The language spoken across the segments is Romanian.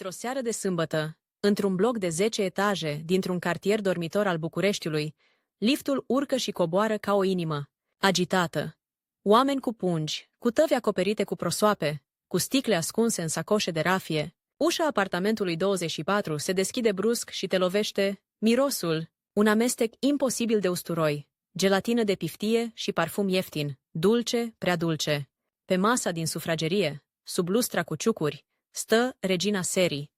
Într-o seară de sâmbătă, într-un bloc de 10 etaje dintr-un cartier dormitor al Bucureștiului, liftul urcă și coboară ca o inimă, agitată. Oameni cu pungi, cu tăvi acoperite cu prosoape, cu sticle ascunse în sacoșe de rafie. Ușa apartamentului 24 se deschide brusc și te lovește mirosul, un amestec imposibil de usturoi, gelatină de piftie și parfum ieftin, dulce, prea dulce. Pe masa din sufragerie, sub lustra cu ciucuri, stă regina serii.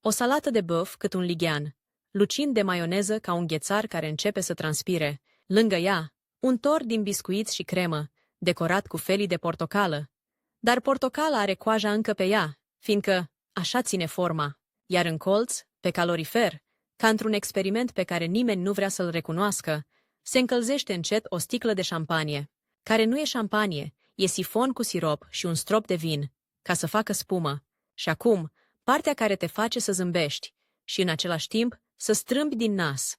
O salată de băf cât un lighean, lucind de maioneză ca un ghețar care începe să transpire. Lângă ea, un tort din biscuiți și cremă, decorat cu felii de portocală. Dar portocala are coaja încă pe ea, fiindcă așa ține forma. Iar în colț, pe calorifer, ca într-un experiment pe care nimeni nu vrea să-l recunoască, se încălzește încet o sticlă de șampanie, care nu e șampanie, e sifon cu sirop și un strop de vin, ca să facă spumă. Și acum, partea care te face să zâmbești și în același timp să strâmbi din nas.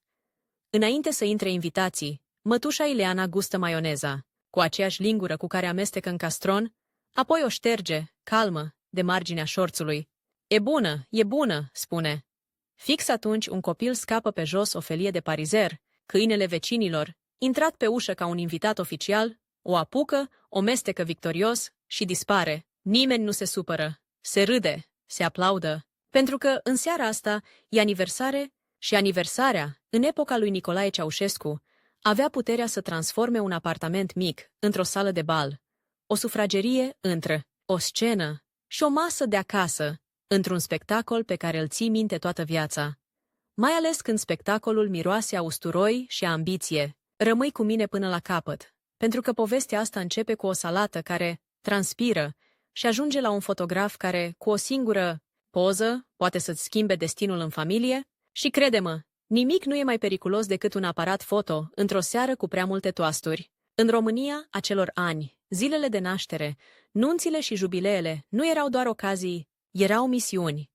Înainte să intre invitații, mătușa Ileana gustă maioneza, cu aceeași lingură cu care amestecă în castron, apoi o șterge, calmă, de marginea șorțului. E bună, spune. Fix atunci un copil scapă pe jos o felie de parizer, câinele vecinilor, intrat pe ușă ca un invitat oficial, o apucă, o mestecă victorios și dispare. Nimeni nu se supără, se râde, se aplaudă, pentru că în seara asta e aniversare și aniversarea, în epoca lui Nicolae Ceaușescu, avea puterea să transforme un apartament mic într-o sală de bal, o sufragerie o scenă și o masă de acasă, într-un spectacol pe care îl ții minte toată viața. Mai ales când spectacolul miroase a usturoi și a ambiție, rămâi cu mine până la capăt, pentru că povestea asta începe cu o salată care transpiră și ajunge la un fotograf care, cu o singură poză, poate să-ți schimbe destinul în familie. Și crede-mă, nimic nu e mai periculos decât un aparat foto într-o seară cu prea multe toasturi. În România, acelor ani, zilele de naștere, nunțile și jubileele nu erau doar ocazii, erau misiuni.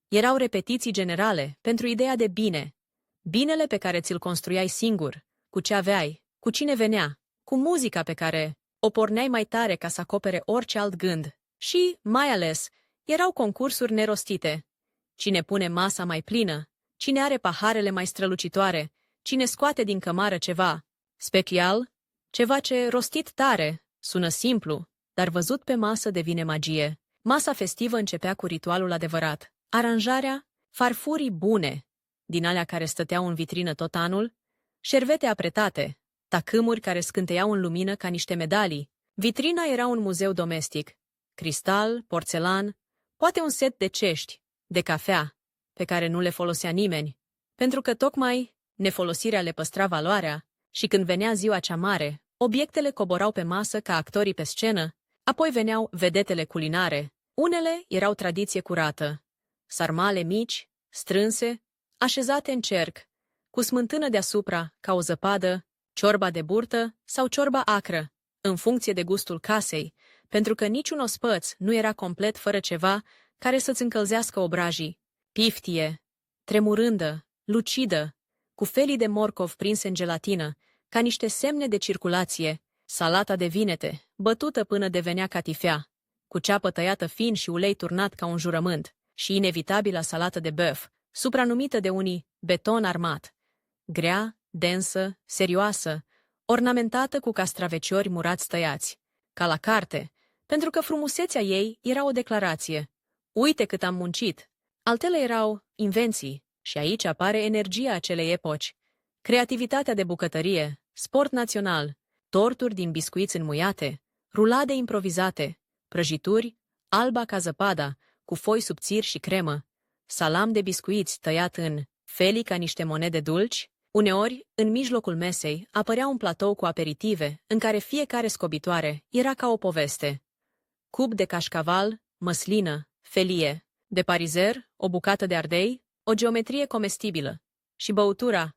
Erau repetiții generale pentru ideea de bine. Binele pe care ți-l construiai singur, cu ce aveai, cu cine venea, cu muzica pe care o porneai mai tare ca să acopere orice alt gând. Și, mai ales, erau concursuri nerostite. Cine pune masa mai plină, cine are paharele mai strălucitoare, cine scoate din cămară ceva special, ceva ce, rostit tare, sună simplu, dar văzut pe masă devine magie. Masa festivă începea cu ritualul adevărat. Aranjarea, farfurii bune, din alea care stăteau în vitrină tot anul, șervete apretate, tacâmuri care scânteiau în lumină ca niște medalii. Vitrina era un muzeu domestic. Cristal, porțelan, poate un set de cești, de cafea, pe care nu le folosea nimeni, pentru că tocmai nefolosirea le păstra valoarea și când venea ziua cea mare, obiectele coborau pe masă ca actorii pe scenă, apoi veneau vedetele culinare. Unele erau tradiție curată, sarmale mici, strânse, așezate în cerc, cu smântână deasupra, ca o zăpadă, ciorba de burtă sau ciorba acră, în funcție de gustul casei, pentru că niciun ospăț nu era complet fără ceva care să-ți încălzească obrajii. Piftie, tremurândă, lucidă, cu felii de morcov prinse în gelatină, ca niște semne de circulație, salata de vinete, bătută până devenea catifea, cu ceapă tăiată fin și ulei turnat ca un jurământ, și inevitabilă salată de băf, supranumită de unii beton armat. Grea, densă, serioasă, ornamentată cu castraveciori murați tăiați, ca la carte, pentru că frumusețea ei era o declarație. Uite cât am muncit! Altele erau invenții, și aici apare energia acelei epoci. Creativitatea de bucătărie, sport național, torturi din biscuiți înmuiate, rulade improvizate, prăjituri, alba ca zăpada, cu foi subțiri și cremă, salam de biscuiți tăiat în felii ca niște monede dulci. Uneori, în mijlocul mesei, apărea un platou cu aperitive, în care fiecare scobitoare era ca o poveste. Cub de cașcaval, măslină, felie, de parizer, o bucată de ardei, o geometrie comestibilă. Și băutura.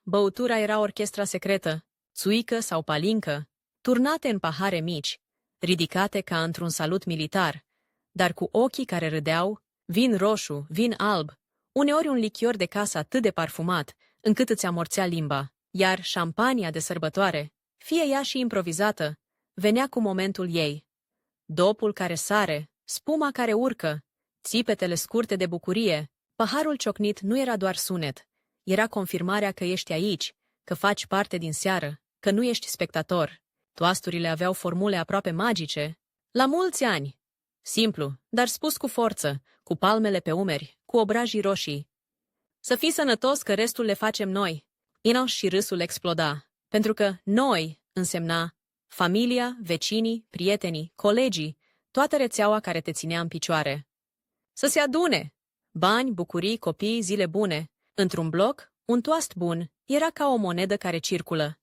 Băutura era orchestra secretă, țuică sau palincă, turnate în pahare mici, ridicate ca într-un salut militar, dar cu ochii care râdeau, vin roșu, vin alb, uneori un lichior de casă atât de parfumat, încât îți amorțea limba, iar șampania de sărbătoare, fie ea și improvizată, venea cu momentul ei. Dopul care sare, spuma care urcă, țipetele scurte de bucurie. Paharul ciocnit nu era doar sunet. Era confirmarea că ești aici, că faci parte din seară, că nu ești spectator. Toasturile aveau formule aproape magice. La mulți ani! Simplu, dar spus cu forță, cu palmele pe umeri, cu obrajii roșii. Să fii sănătos că restul le facem noi. Inoș și râsul exploda, pentru că noi însemna familia, vecinii, prietenii, colegii, toată rețeaua care te ținea în picioare. Să se adune! Bani, bucurii, copii, zile bune. Într-un bloc, un toast bun era ca o monedă care circulă.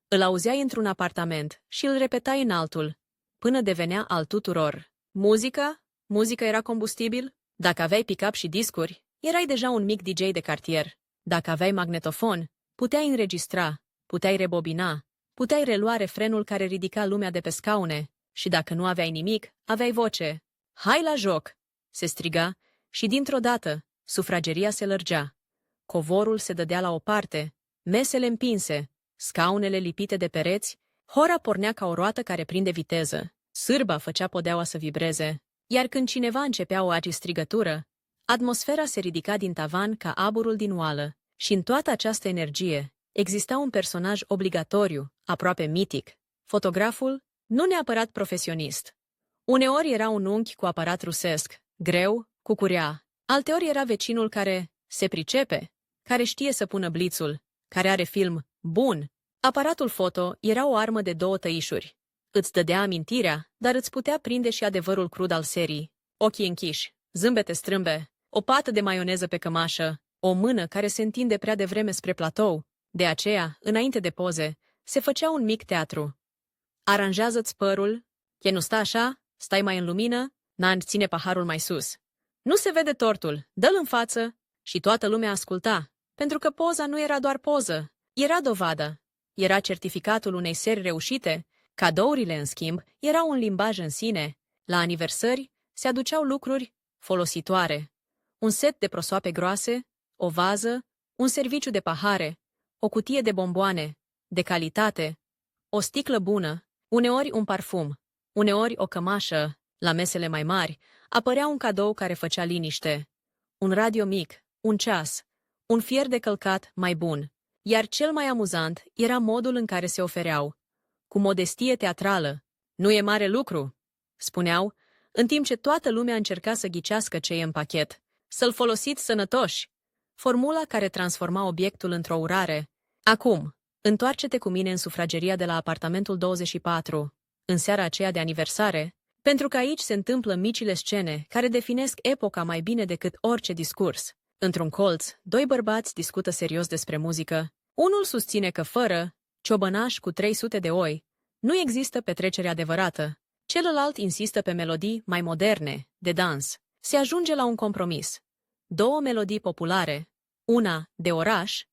Îl auzeai într-un apartament și îl repetai în altul, până devenea al tuturor. Muzica era combustibil. Dacă aveai pick-up și discuri, erai deja un mic DJ de cartier. Dacă aveai magnetofon, puteai înregistra, puteai rebobina, puteai relua refrenul care ridica lumea de pe scaune. Și dacă nu aveai nimic, aveai voce. Hai la joc! Se striga și dintr-o dată, sufrageria se lărgea. Covorul se dădea la o parte, mesele împinse, scaunele lipite de pereți, hora pornea ca o roată care prinde viteză. Sârba făcea podeaua să vibreze, iar când cineva începea o strigătură, atmosfera se ridica din tavan ca aburul din oală. Și în toată această energie exista un personaj obligatoriu, aproape mitic. Fotograful, nu neapărat profesionist. Uneori era un unchi cu aparat rusesc, greu, cu curea. Alteori era vecinul care se pricepe, care știe să pună blițul, care are film bun. Aparatul foto era o armă de două tăișuri. Îți dădea amintirea, dar îți putea prinde și adevărul crud al serii. Ochii închiși, zâmbete strâmbe, o pată de maioneză pe cămașă, o mână care se întinde prea devreme spre platou. De aceea, înainte de poze, se făcea un mic teatru. Aranjează-ți părul, e nu sta așa, stai mai în lumină, Nan ține paharul mai sus. Nu se vede tortul, dă-l în față. Și toată lumea asculta, pentru că poza nu era doar poză, era dovadă. Era certificatul unei seri reușite. Cadourile, în schimb, erau un limbaj în sine. La aniversări se aduceau lucruri folositoare. Un set de prosoape groase, o vază, un serviciu de pahare, o cutie de bomboane, de calitate, o sticlă bună, uneori un parfum, uneori o cămașă. La mesele mai mari apărea un cadou care făcea liniște. Un radio mic, un ceas, un fier de călcat mai bun. Iar cel mai amuzant era modul în care se ofereau. Cu modestie teatrală. Nu e mare lucru, spuneau, în timp ce toată lumea încerca să ghicească ce e în pachet. Să-l folosiți sănătoși. Formula care transforma obiectul într-o urare. Acum, întoarce-te cu mine în sufrageria de la apartamentul 24, în seara aceea de aniversare, pentru că aici se întâmplă micile scene care definesc epoca mai bine decât orice discurs. Într-un colț, doi bărbați discută serios despre muzică. Unul susține că fără ciobănaș cu 300 de oi nu există petrecere adevărată. Celălalt insistă pe melodii mai moderne, de dans. Se ajunge la un compromis. Două melodii populare, una de oraș,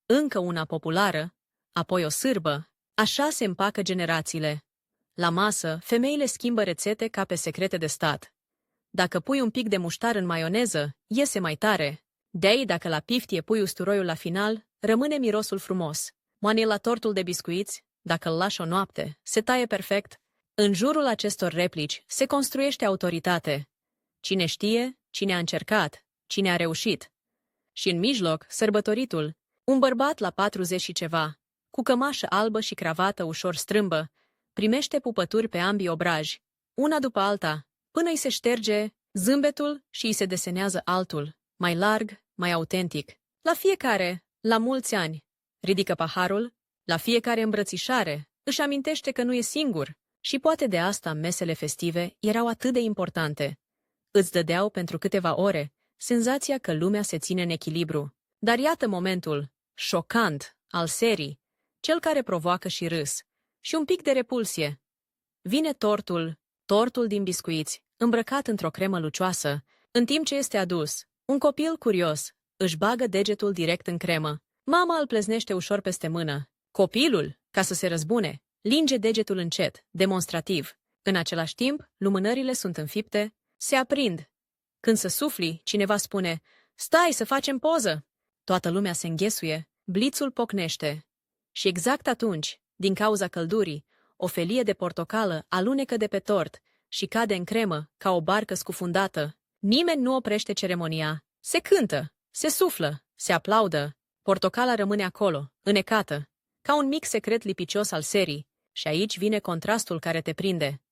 încă una populară, apoi o sârbă. Așa se împacă generațiile. La masă, femeile schimbă rețete ca pe secrete de stat. Dacă pui un pic de muștar în maioneză, iese mai tare. De-ai, dacă la piftie pui usturoiul la final, rămâne mirosul frumos. Moane la tortul de biscuiți, dacă îl lași o noapte, se taie perfect. În jurul acestor replici se construiește autoritate. Cine știe, cine a încercat, cine a reușit. Și în mijloc, sărbătoritul, un bărbat la 40 și ceva, cu cămașă albă și cravată ușor strâmbă, primește pupături pe ambii obraji, una după alta, până îi se șterge zâmbetul și îi se desenează altul, mai larg, mai autentic. La fiecare, la mulți ani, ridică paharul, la fiecare îmbrățișare, își amintește că nu e singur și poate de asta mesele festive erau atât de importante. Îți dădeau pentru câteva ore senzația că lumea se ține în echilibru. Dar iată momentul șocant al serii, cel care provoacă și râs, și un pic de repulsie. Vine tortul din biscuiți, îmbrăcat într-o cremă lucioasă, în timp ce este adus. Un copil curios își bagă degetul direct în cremă. Mama îl pleznește ușor peste mână. Copilul, ca să se răzbune, linge degetul încet, demonstrativ. În același timp, lumânările sunt înfipte, se aprind. Când să sufli, cineva spune, "Stai să facem poză!" Toată lumea se înghesuie, blițul pocnește. Și exact atunci, din cauza căldurii, o felie de portocală alunecă de pe tort și cade în cremă ca o barcă scufundată. Nimeni nu oprește ceremonia. Se cântă, se suflă, se aplaudă. Portocala rămâne acolo, înecată, ca un mic secret lipicios al serii, și aici vine contrastul care te prinde.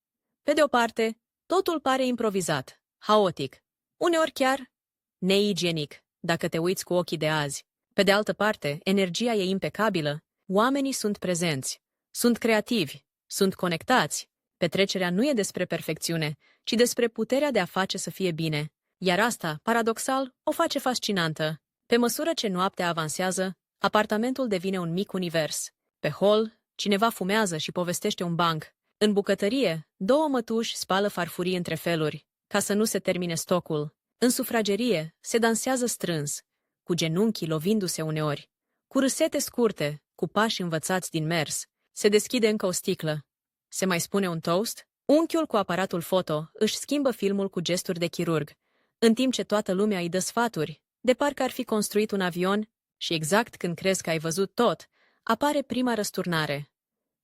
Pe de o parte, totul pare improvizat, haotic, uneori chiar neigienic, dacă te uiți cu ochii de azi. Pe de altă parte, energia e impecabilă, oamenii sunt prezenți, sunt creativi, sunt conectați. Petrecerea nu e despre perfecțiune, ci despre puterea de a face să fie bine. Iar asta, paradoxal, o face fascinantă. Pe măsură ce noaptea avansează, apartamentul devine un mic univers. Pe hol, cineva fumează și povestește un banc. În bucătărie, două mătuși spală farfurii între feluri, ca să nu se termine stocul. În sufragerie, se dansează strâns, cu genunchii lovindu-se uneori, cu râsete scurte, cu pași învățați din mers. Se deschide încă o sticlă. Se mai spune un toast? Unchiul cu aparatul foto își schimbă filmul cu gesturi de chirurg, în timp ce toată lumea îi dă sfaturi, de parcă ar fi construit un avion, și exact când crezi că ai văzut tot, apare prima răsturnare.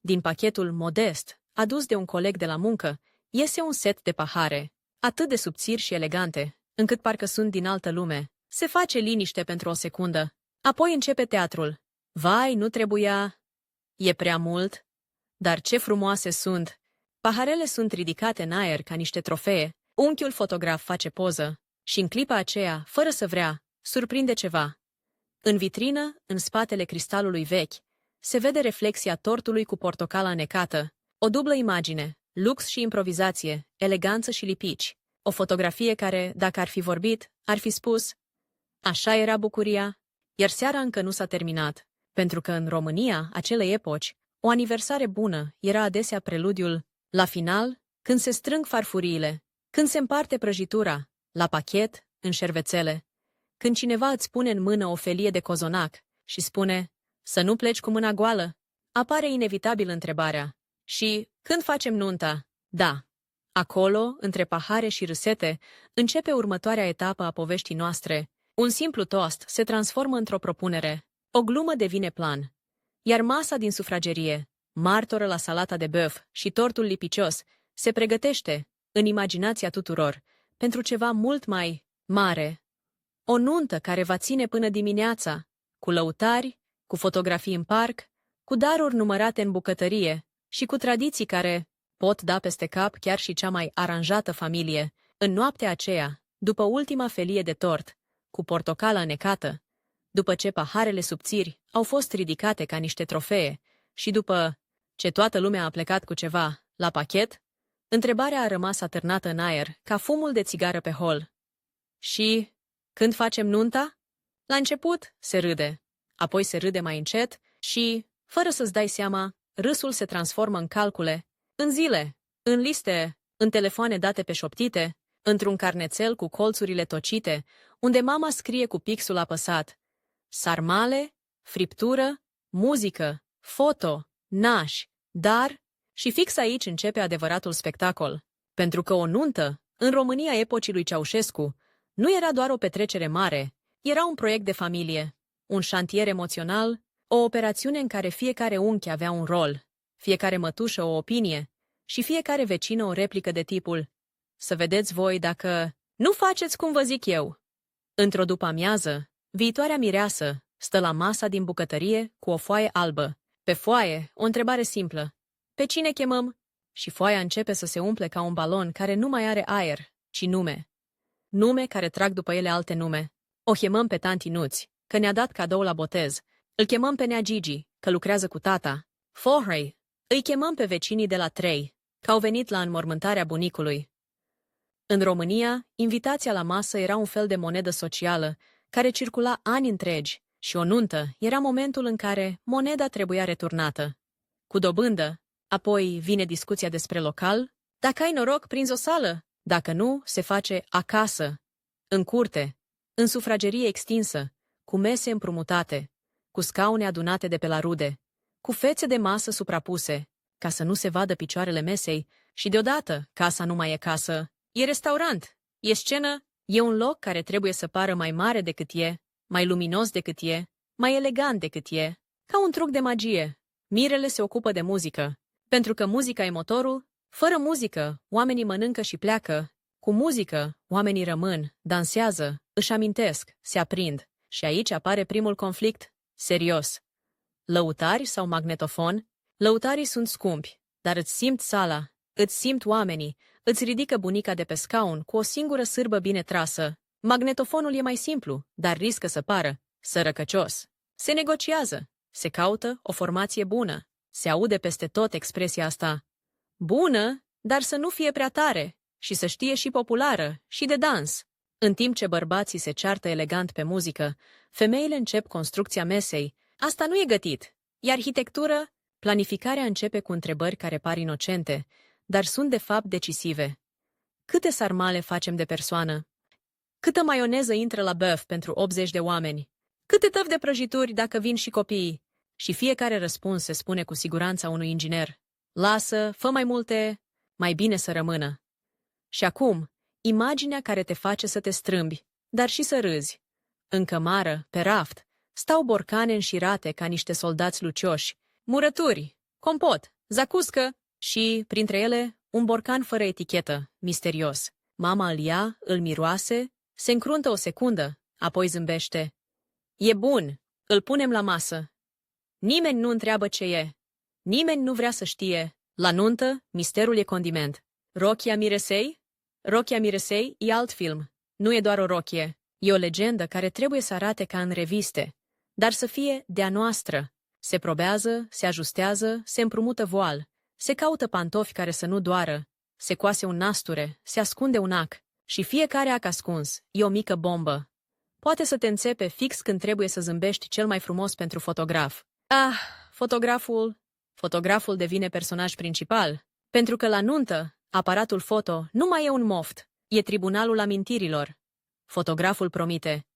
Din pachetul modest, adus de un coleg de la muncă, iese un set de pahare, atât de subțiri și elegante, încât parcă sunt din altă lume. Se face liniște pentru o secundă. Apoi începe teatrul. Vai, nu trebuia... E prea mult? Dar ce frumoase sunt! Paharele sunt ridicate în aer ca niște trofee. Unchiul fotograf face poză și în clipa aceea, fără să vrea, surprinde ceva. În vitrină, în spatele cristalului vechi, se vede reflexia tortului cu portocala înnecată. O dublă imagine, lux și improvizație, eleganță și lipici. O fotografie care, dacă ar fi vorbit, ar fi spus: așa era bucuria. Iar seara încă nu s-a terminat, pentru că în România, acelei epoci, o aniversare bună era adesea preludiul la final, când se strâng farfuriile, când se împarte prăjitura, la pachet, în șervețele, când cineva îți pune în mână o felie de cozonac și spune: să nu pleci cu mâna goală, apare inevitabil întrebarea: și când facem nunta? Da. Acolo, între pahare și râsete, începe următoarea etapă a poveștii noastre. Un simplu toast se transformă într-o propunere, o glumă devine plan. Iar masa din sufragerie, martoră la salata de băf și tortul lipicios, se pregătește, în imaginația tuturor, pentru ceva mult mai mare. O nuntă care va ține până dimineața, cu lăutari, cu fotografii în parc, cu daruri numărate în bucătărie și cu tradiții care pot da peste cap chiar și cea mai aranjată familie. În noaptea aceea, după ultima felie de tort, cu portocala înnecată, după ce paharele subțiri au fost ridicate ca niște trofee și după ce toată lumea a plecat cu ceva la pachet, întrebarea a rămas atârnată în aer, ca fumul de țigară pe hol. Și când facem nunta? La început se râde, apoi se râde mai încet și, fără să-ți dai seama, râsul se transformă în calcule, în zile, în liste, în telefoane date pe șoptite, într-un carnețel cu colțurile tocite, unde mama scrie cu pixul apăsat: sarmale, friptură, muzică, foto, naș, dar... Și fix aici începe adevăratul spectacol. Pentru că o nuntă, în România epocii lui Ceaușescu, nu era doar o petrecere mare, era un proiect de familie, un șantier emoțional, o operațiune în care fiecare unchi avea un rol, fiecare mătușă o opinie și fiecare vecină o replică de tipul: să vedeți voi dacă nu faceți cum vă zic eu. Într-o după-amiază, viitoarea mireasă stă la masa din bucătărie cu o foaie albă. Pe foaie, o întrebare simplă: pe cine chemăm? Și foaia începe să se umple ca un balon care nu mai are aer, ci nume. Nume care trag după ele alte nume. O chemăm pe tanti Nuți, că ne-a dat cadou la botez. Îl chemăm pe nea Gigi, că lucrează cu tata. Forhei, îi chemăm pe vecinii de la 3, că au venit la înmormântarea bunicului. În România, invitația la masă era un fel de monedă socială, care circula ani întregi, și o nuntă era momentul în care moneda trebuia returnată. Cu dobândă, apoi vine discuția despre local. Dacă ai noroc, prinzi o sală. Dacă nu, se face acasă, în curte, în sufragerie extinsă, cu mese împrumutate, cu scaune adunate de pe la rude, cu fețe de masă suprapuse, ca să nu se vadă picioarele mesei, și deodată casa nu mai e casă, e restaurant, e scenă, e un loc care trebuie să pară mai mare decât e, mai luminos decât e, mai elegant decât e, ca un truc de magie. Mirele se ocupă de muzică, pentru că muzica e motorul. Fără muzică, oamenii mănâncă și pleacă. Cu muzică, oamenii rămân, dansează, își amintesc, se aprind. Și aici apare primul conflict, serios. Lăutari sau magnetofon? Lăutarii sunt scumpi, dar îți simt sala, îți simt oamenii, îți ridică bunica de pe scaun cu o singură sârbă bine trasă. Magnetofonul e mai simplu, dar riscă să pară sărăcăcios. Se negociază, se caută o formație bună. Se aude peste tot expresia asta. Bună, dar să nu fie prea tare și să știe și populară și de dans. În timp ce bărbații se ceartă elegant pe muzică, femeile încep construcția mesei. Asta nu e gătit. E arhitectură. Planificarea începe cu întrebări care par inocente, dar sunt de fapt decisive. Câte sarmale facem de persoană? Câtă maioneză intră la băf pentru 80 de oameni? Câte tăvi de prăjituri dacă vin și copiii? Și fiecare răspuns se spune cu siguranța unui inginer. Lasă, fă mai multe, mai bine să rămână. Și acum, imaginea care te face să te strâmbi, dar și să râzi. În cămară, pe raft, stau borcane înșirate ca niște soldați lucioși, murături, compot, zacuscă și, printre ele, un borcan fără etichetă, misterios. Mama îl ia, îl miroase, se încruntă o secundă, apoi zâmbește. E bun, îl punem la masă. Nimeni nu întreabă ce e. Nimeni nu vrea să știe. La nuntă, misterul e condiment. Rochia Miresei? Rochia Miresei e alt film. Nu e doar o rochie. E o legendă care trebuie să arate ca în reviste, dar să fie de-a noastră. Se probează, se ajustează, se împrumută voal, se caută pantofi care să nu doară, se coase un nasture, se ascunde un ac și fiecare ac ascuns e o mică bombă. Poate să te înțepe fix când trebuie să zâmbești cel mai frumos pentru fotograf. Fotograful devine personaj principal, pentru că la nuntă, aparatul foto nu mai e un moft, e tribunalul amintirilor. Fotograful promite.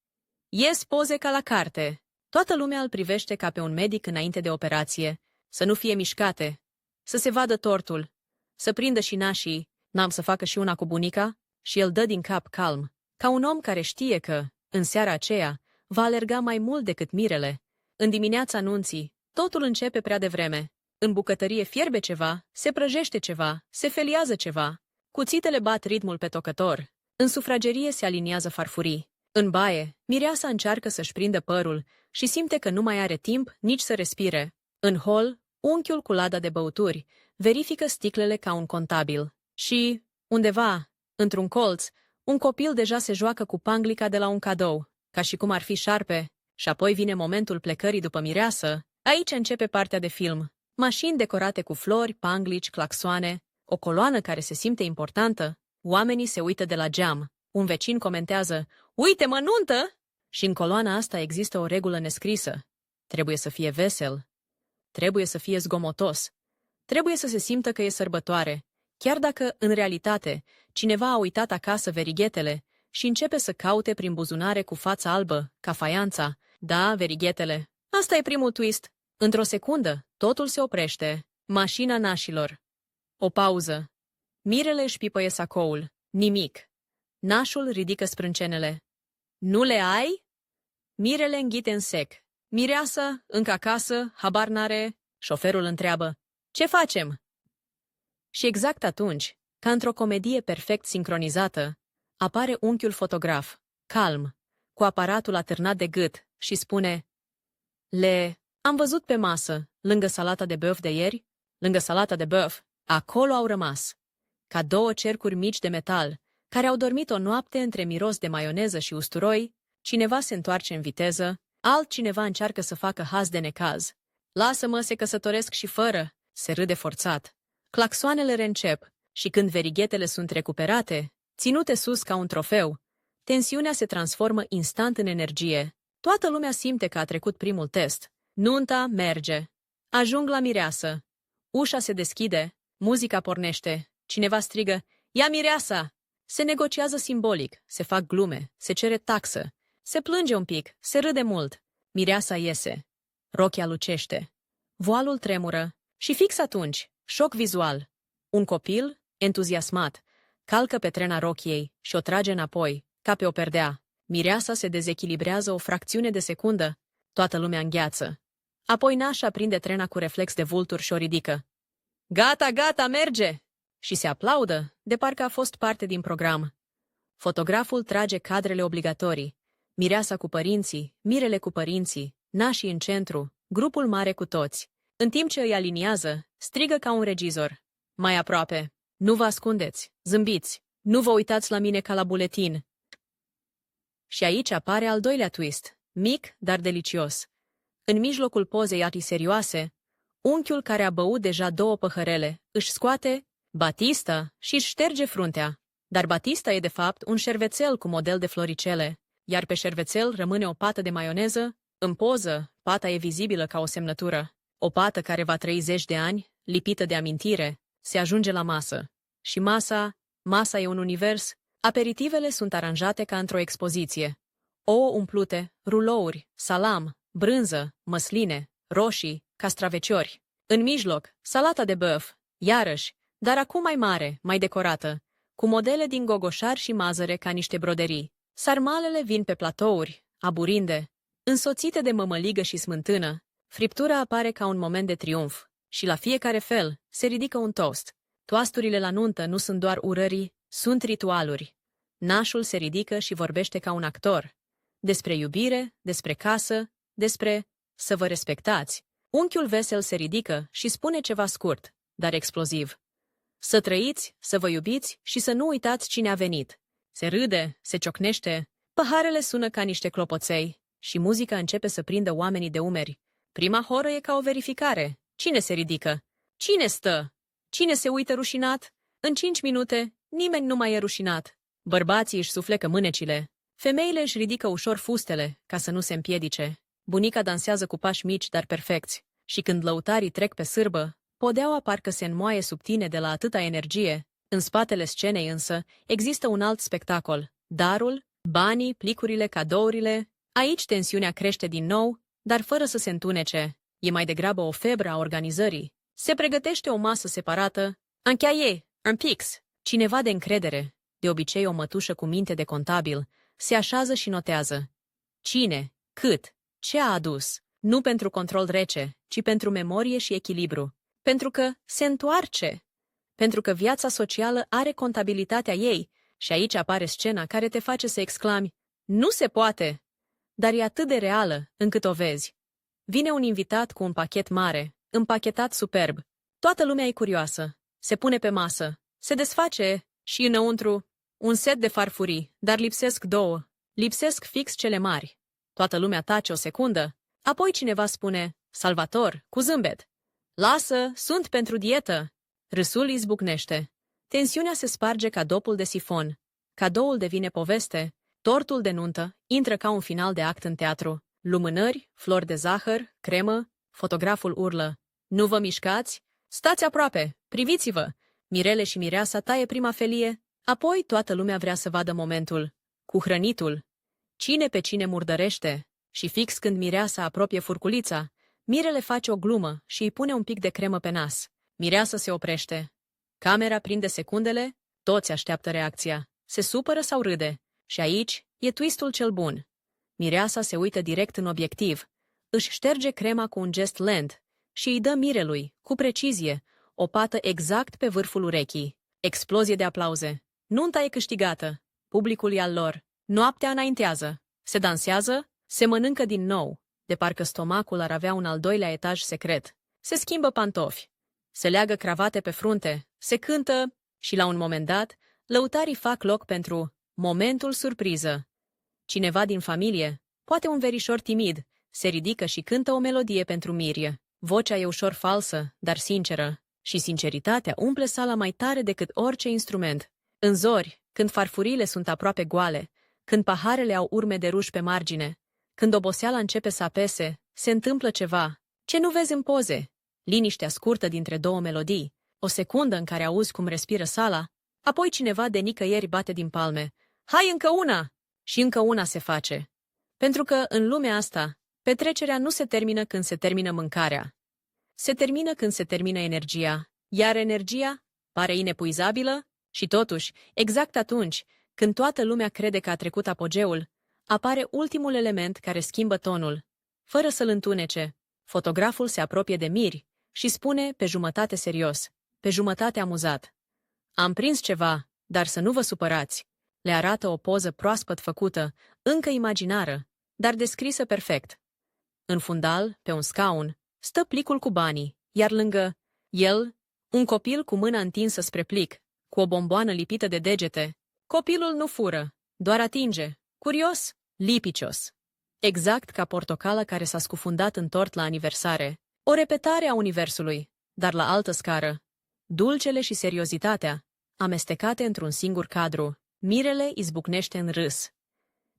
Ies poze ca la carte. Toată lumea îl privește ca pe un medic înainte de operație, să nu fie mișcate, să se vadă tortul, să prindă și nașii, n-am să facă și una cu bunica, și el dă din cap calm, ca un om care știe că, în seara aceea, va alerga mai mult decât mirele. În dimineața anunții, totul începe prea devreme. În bucătărie fierbe ceva, se prăjește ceva, se feliază ceva. Cuțitele bat ritmul pe tocător. În sufragerie se aliniază farfurii. În baie, mireasa încearcă să-și prindă părul și simte că nu mai are timp nici să respire. În hol, unchiul cu lada de băuturi verifică sticlele ca un contabil. Și, undeva, într-un colț, un copil deja se joacă cu panglica de la un cadou, ca și cum ar fi șarpe. Și apoi vine momentul plecării după mireasă. Aici începe partea de film. Mașini decorate cu flori, panglici, claxoane, o coloană care se simte importantă. Oamenii se uită de la geam. Un vecin comentează, uite, mă nuntă! Și în coloana asta există o regulă nescrisă. Trebuie să fie vesel. Trebuie să fie zgomotos. Trebuie să se simtă că e sărbătoare. Chiar dacă, în realitate, cineva a uitat acasă verighetele și începe să caute prin buzunare cu fața albă, ca faianța. Da, verighetele. Asta e primul twist. Într-o secundă, totul se oprește. Mașina nașilor. O pauză. Mirele își pipăie sacoul. Nimic. Nașul ridică sprâncenele. Nu le ai? Mirele înghite în sec. Mireasa, încă acasă, habar n-are. Șoferul întreabă. Ce facem? Și exact atunci, ca într-o comedie perfect sincronizată, apare unchiul fotograf, calm, cu aparatul atârnat de gât și spune: Am văzut pe masă, lângă salata de băf de ieri, lângă salata de băf, acolo au rămas, ca două cercuri mici de metal, care au dormit o noapte între miros de maioneză și usturoi. Cineva se întoarce în viteză, altcineva încearcă să facă haz de necaz. Lasă-mă, se căsătoresc și fără, se râde forțat. Claxoanele reîncep și când verighetele sunt recuperate, ținute sus ca un trofeu, tensiunea se transformă instant în energie. Toată lumea simte că a trecut primul test. Nunta merge. Ajung la mireasă. Ușa se deschide, muzica pornește. Cineva strigă, ia mireasa! Se negociază simbolic, se fac glume, se cere taxă, se plânge un pic, se râde mult. Mireasa iese. Rochia lucește. Voalul tremură și fix atunci, șoc vizual. Un copil, entuziasmat, calcă pe trena rochiei și o trage înapoi, ca pe o perdea. Mireasa se dezechilibrează o fracțiune de secundă. Toată lumea îngheață. Apoi nașa prinde trena cu reflex de vultur și o ridică. Gata, gata, merge! Și se aplaudă, de parcă a fost parte din program. Fotograful trage cadrele obligatorii. Mireasa cu părinții, mirele cu părinții, nașii în centru, grupul mare cu toți. În timp ce îi aliniază, strigă ca un regizor. Mai aproape. Nu vă ascundeți, zâmbiți, nu vă uitați la mine ca la buletin. Și aici apare al doilea twist, mic, dar delicios. În mijlocul pozei atii serioase, unchiul care a băut deja 2 păhărele își scoate Batista și își șterge fruntea. Dar Batista e de fapt un șervețel cu model de floricele, iar pe șervețel rămâne o pată de maioneză. În poză, pata e vizibilă ca o semnătură. O pată care va trăi 10 de ani, lipită de amintire, se ajunge la masă. Și masa e un univers. Aperitivele sunt aranjate ca într-o expoziție. Ouă umplute, rulouri, salam, brânză, măsline, roșii, castraveciori. În mijloc, salata de băf, iarăși, dar acum mai mare, mai decorată, cu modele din gogoșar și mazăre ca niște broderii. Sarmalele vin pe platouri, aburinde, însoțite de mămăligă și smântână. Friptura apare ca un moment de triumf și la fiecare fel se ridică un toast. Toasturile la nuntă nu sunt doar urării, sunt ritualuri. Nașul se ridică și vorbește ca un actor. Despre iubire, despre casă, despre să vă respectați. Unchiul vesel se ridică și spune ceva scurt, dar exploziv. Să trăiți, să vă iubiți și să nu uitați cine a venit. Se râde, se ciocnește, paharele sună ca niște clopoței și muzica începe să prindă oamenii de umeri. Prima horă e ca o verificare. Cine se ridică? Cine stă? Cine se uită rușinat? În 5 minute, nimeni nu mai e rușinat. Bărbații își suflecă mânecile. Femeile își ridică ușor fustele, ca să nu se împiedice. Bunica dansează cu pași mici, dar perfecți. Și când lăutarii trec pe sârbă, podeaua parcă se înmoaie sub tine de la atâta energie. În spatele scenei însă există un alt spectacol. Darul, banii, plicurile, cadourile. Aici tensiunea crește din nou, dar fără să se întunece. E mai degrabă o febră a organizării. Se pregătește o masă separată. Încheie, un pix. Cineva de încredere, de obicei o mătușă cu minte de contabil, se așează și notează. Cine, cât, ce a adus? Nu pentru control rece, ci pentru memorie și echilibru. Pentru că se întoarce. Pentru că viața socială are contabilitatea ei și aici apare scena care te face să exclami, nu se poate! Dar e atât de reală încât o vezi. Vine un invitat cu un pachet mare, împachetat superb. Toată lumea e curioasă. Se pune pe masă. Se desface și înăuntru un set de farfurii, dar lipsesc 2. Lipsesc fix cele mari. Toată lumea tace o secundă. Apoi cineva spune, Salvator, cu zâmbet. Lasă, sunt pentru dietă. Râsul izbucnește. Tensiunea se sparge ca dopul de sifon. Cadoul devine poveste. Tortul de nuntă intră ca un final de act în teatru. Lumânări, flori de zahăr, cremă, fotograful urlă. Nu vă mișcați? Stați aproape, priviți-vă! Mirele și mireasa taie prima felie, apoi toată lumea vrea să vadă momentul. Cu hrănitul. Cine pe cine murdărește? Și fix când mireasa apropie furculița, mirele face o glumă și îi pune un pic de cremă pe nas. Mireasa se oprește. Camera prinde secundele, toți așteaptă reacția. Se supără sau râde? Și aici e twistul cel bun. Mireasa se uită direct în obiectiv, își șterge crema cu un gest lent și îi dă mirelui, cu precizie, o pată exact pe vârful urechii. Explozie de aplauze. Nunta e câștigată. Publicul e al lor. Noaptea înaintează. Se dansează, se mănâncă din nou, de parcă stomacul ar avea un al doilea etaj secret. Se schimbă pantofi. Se leagă cravate pe frunte, se cântă și, la un moment dat, lăutarii fac loc pentru momentul surpriză. Cineva din familie, poate un verișor timid, se ridică și cântă o melodie pentru mirie. Vocea e ușor falsă, dar sinceră, și sinceritatea umple sala mai tare decât orice instrument. În zori, când farfurile sunt aproape goale, când paharele au urme de ruși pe margine, când oboseala începe să apese, se întâmplă ceva. Ce nu vezi în poze? Liniștea scurtă dintre 2 melodii, o secundă în care auzi cum respiră sala, apoi cineva de nicăieri bate din palme. Hai, încă una! Și încă una se face. Pentru că, în lumea asta, petrecerea nu se termină când se termină mâncarea. Se termină când se termină energia, iar energia pare inepuizabilă și totuși, exact atunci, când toată lumea crede că a trecut apogeul, apare ultimul element care schimbă tonul. Fără să-l întunece, fotograful se apropie de miri și spune pe jumătate serios, pe jumătate amuzat. Am prins ceva, dar să nu vă supărați. Le arată o poză proaspăt făcută, încă imaginară, dar descrisă perfect. În fundal, pe un scaun, stă plicul cu banii, iar lângă el, un copil cu mâna întinsă spre plic, cu o bomboană lipită de degete. Copilul nu fură, doar atinge. Curios, lipicios. Exact ca portocala care s-a scufundat în tort la aniversare. O repetare a universului, dar la altă scară. Dulcele și seriozitatea, amestecate într-un singur cadru. Mirele izbucnește în râs.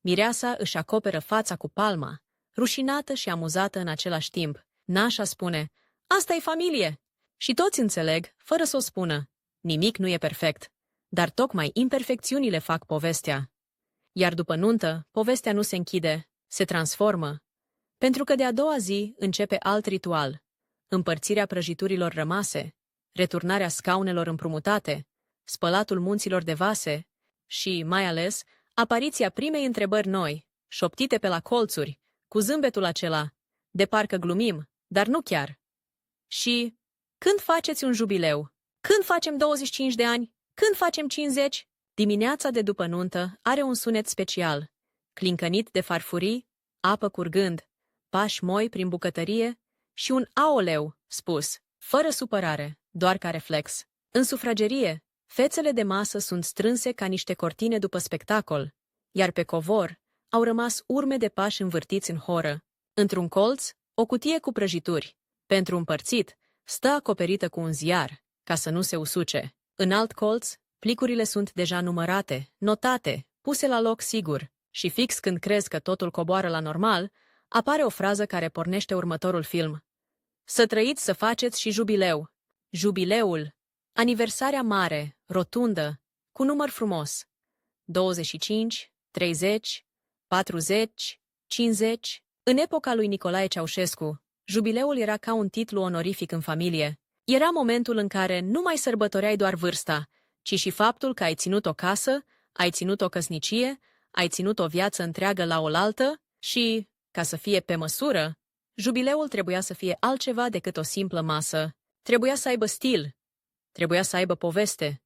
Mireasa își acoperă fața cu palma, rușinată și amuzată în același timp. Nașa spune, asta e familie! Și toți înțeleg, fără să o spună. Nimic nu e perfect, dar tocmai imperfecțiunile fac povestea. Iar după nuntă, povestea nu se închide, se transformă. Pentru că de-a doua zi începe alt ritual. Împărțirea prăjiturilor rămase, returnarea scaunelor împrumutate, spălatul munților de vase și, mai ales, apariția primei întrebări noi, șoptite pe la colțuri, cu zâmbetul acela, de parcă glumim, dar nu chiar. Și când faceți un jubileu? Când facem 25 de ani? Când facem 50? Dimineața de după nuntă are un sunet special, clincănit de farfurii, apă curgând, pași moi prin bucătărie și un aoleu spus, fără supărare, doar ca reflex. În sufragerie, fețele de masă sunt strânse ca niște cortine după spectacol, iar pe covor au rămas urme de pași învârtiți în horă. Într-un colț, o cutie cu prăjituri. Pentru împărțit, stă acoperită cu un ziar, ca să nu se usuce. În alt colț, plicurile sunt deja numărate, notate, puse la loc sigur, și fix când crezi că totul coboară la normal, apare o frază care pornește următorul film. Să trăiți să faceți și jubileu. Jubileul. Aniversarea mare, rotundă, cu număr frumos. 25, 30, 40, 50. În epoca lui Nicolae Ceaușescu, jubileul era ca un titlu onorific în familie. Era momentul în care nu mai sărbătoreai doar vârsta, ci și faptul că ai ținut o casă, ai ținut o căsnicie, ai ținut o viață întreagă la oaltă și, ca să fie pe măsură, jubileul trebuia să fie altceva decât o simplă masă. Trebuia să aibă stil, trebuia să aibă poveste,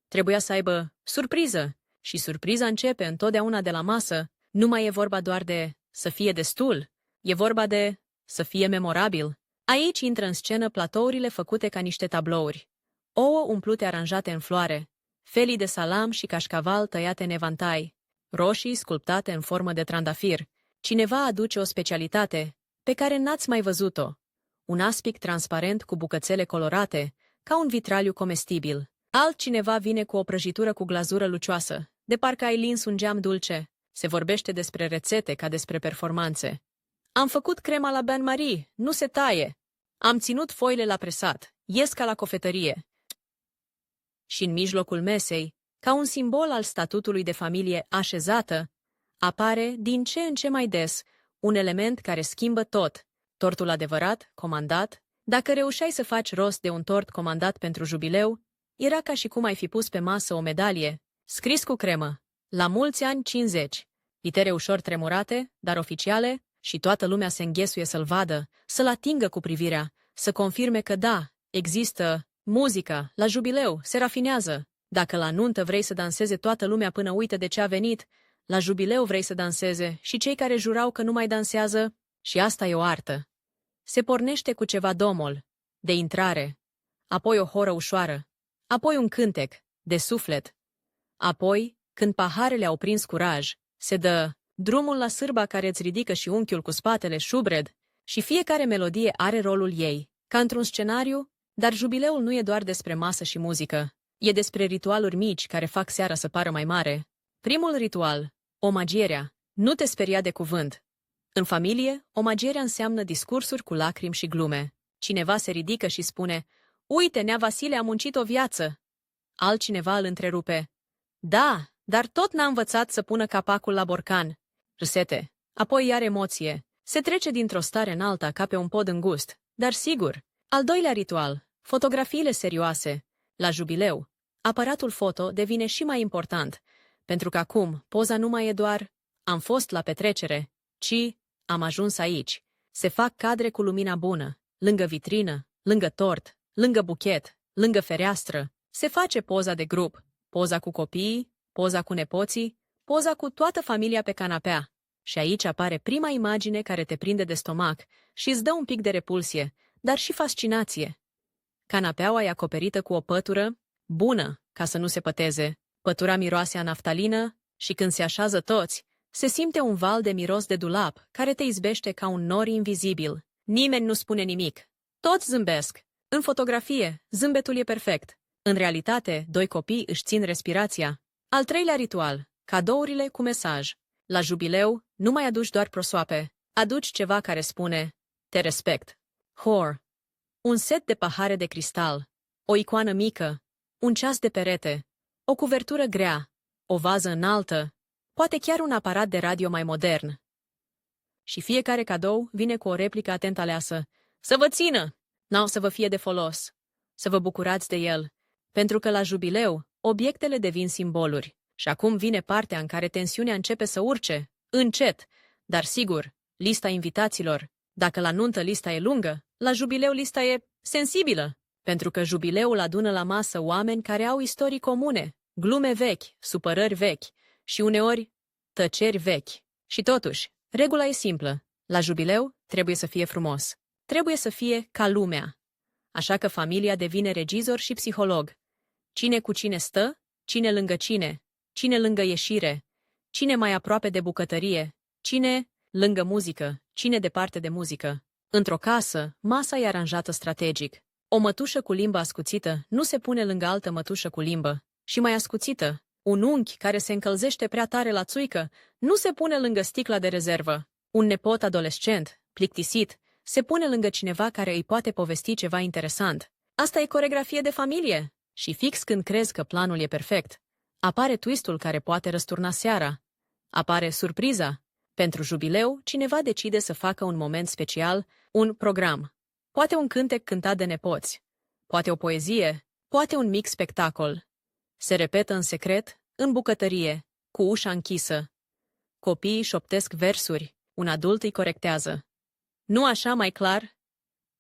trebuia să aibă surpriză. Și surpriza începe întotdeauna de la masă. Nu mai e vorba doar de să fie destul, e vorba de să fie memorabil. Aici intră în scenă platourile făcute ca niște tablouri. Ouă umplute aranjate în floare, felii de salam și cașcaval tăiate în evantai, roșii sculptate în formă de trandafir. Cineva aduce o specialitate pe care n-ați mai văzut-o. Un aspic transparent cu bucățele colorate, ca un vitraliu comestibil. Altcineva vine cu o prăjitură cu glazură lucioasă, de parcă ai lins un geam dulce. Se vorbește despre rețete ca despre performanțe. Am făcut crema la bain-marie, nu se taie. Am ținut foile la presat, ies ca la cofetărie. Și în mijlocul mesei, ca un simbol al statutului de familie așezată, apare, din ce în ce mai des, un element care schimbă tot. Tortul adevărat, comandat. Dacă reușeai să faci rost de un tort comandat pentru jubileu, era ca și cum ai fi pus pe masă o medalie, scris cu cremă, la mulți ani 50, litere ușor tremurate, dar oficiale, și toată lumea se înghesuie să-l vadă, să-l atingă cu privirea, să confirme că da, există muzica, la jubileu, se rafinează. Dacă la nuntă vrei să danseze toată lumea până uită de ce a venit, la jubileu vrei să danseze și cei care jurau că nu mai dansează, și asta e o artă. Se pornește cu ceva domol, de intrare, apoi o horă ușoară, apoi un cântec, de suflet. Apoi, când paharele au prins curaj, se dă drumul la sârba care îți ridică și unchiul cu spatele șubred, și fiecare melodie are rolul ei, ca într-un scenariu, dar jubileul nu e doar despre masă și muzică, e despre ritualuri mici care fac seara să pară mai mare. Primul ritual, omagierea, nu te speria de cuvânt. În familie, omagierea înseamnă discursuri cu lacrimi și glume. Cineva se ridică și spune, uite, nea Vasile a muncit o viață. Altcineva îl întrerupe, da, dar tot n-a învățat să pună capacul la borcan. Râsete. Apoi iar emoție. Se trece dintr-o stare în alta ca pe un pod îngust. Dar sigur. Al doilea ritual. Fotografiile serioase. La jubileu. Aparatul foto devine și mai important. Pentru că acum poza nu mai e doar am fost la petrecere, ci am ajuns aici. Se fac cadre cu lumina bună. Lângă vitrină, lângă tort, lângă buchet, lângă fereastră. Se face poza de grup. Poza cu copiii, poza cu nepoții, poza cu toată familia pe canapea. Și aici apare prima imagine care te prinde de stomac și îți dă un pic de repulsie, dar și fascinație. Canapeaua e acoperită cu o pătură bună, ca să nu se păteze. Pătura miroase a naftalină și când se așează toți, se simte un val de miros de dulap care te izbește ca un nor invizibil. Nimeni nu spune nimic. Toți zâmbesc. În fotografie, zâmbetul e perfect. În realitate, doi copii își țin respirația. Al treilea ritual, cadourile cu mesaj. La jubileu, nu mai aduci doar prosoape. Aduci ceva care spune, te respect. Hor. Un set de pahare de cristal, o icoană mică, un ceas de perete, o cuvertură grea, o vază înaltă, poate chiar un aparat de radio mai modern. Și fiecare cadou vine cu o replică atent aleasă. Să vă țină! N-au să vă fie de folos. Să vă bucurați de el. Pentru că la jubileu, obiectele devin simboluri. Și acum vine partea în care tensiunea începe să urce, încet, dar sigur, lista invitaților. Dacă la nuntă lista e lungă, la jubileu lista e sensibilă. Pentru că jubileul adună la masă oameni care au istorii comune, glume vechi, supărări vechi și uneori tăceri vechi. Și totuși, regula e simplă. La jubileu trebuie să fie frumos. Trebuie să fie ca lumea. Așa că familia devine regizor și psiholog. Cine cu cine stă, cine lângă cine, cine lângă ieșire, cine mai aproape de bucătărie, cine lângă muzică, cine departe de muzică. Într-o casă, masa e aranjată strategic. O mătușă cu limba ascuțită nu se pune lângă altă mătușă cu limbă și mai ascuțită. Un unchi care se încălzește prea tare la țuică nu se pune lângă sticla de rezervă. Un nepot adolescent, plictisit, se pune lângă cineva care îi poate povesti ceva interesant. Asta e coregrafie de familie. Și fix când crezi că planul e perfect, apare twistul care poate răsturna seara. Apare surpriza. Pentru jubileu, cineva decide să facă un moment special, un program. Poate un cântec cântat de nepoți. Poate o poezie. Poate un mic spectacol. Se repetă în secret, în bucătărie, cu ușa închisă. Copiii șoptesc versuri, un adult îi corectează. Nu așa mai clar?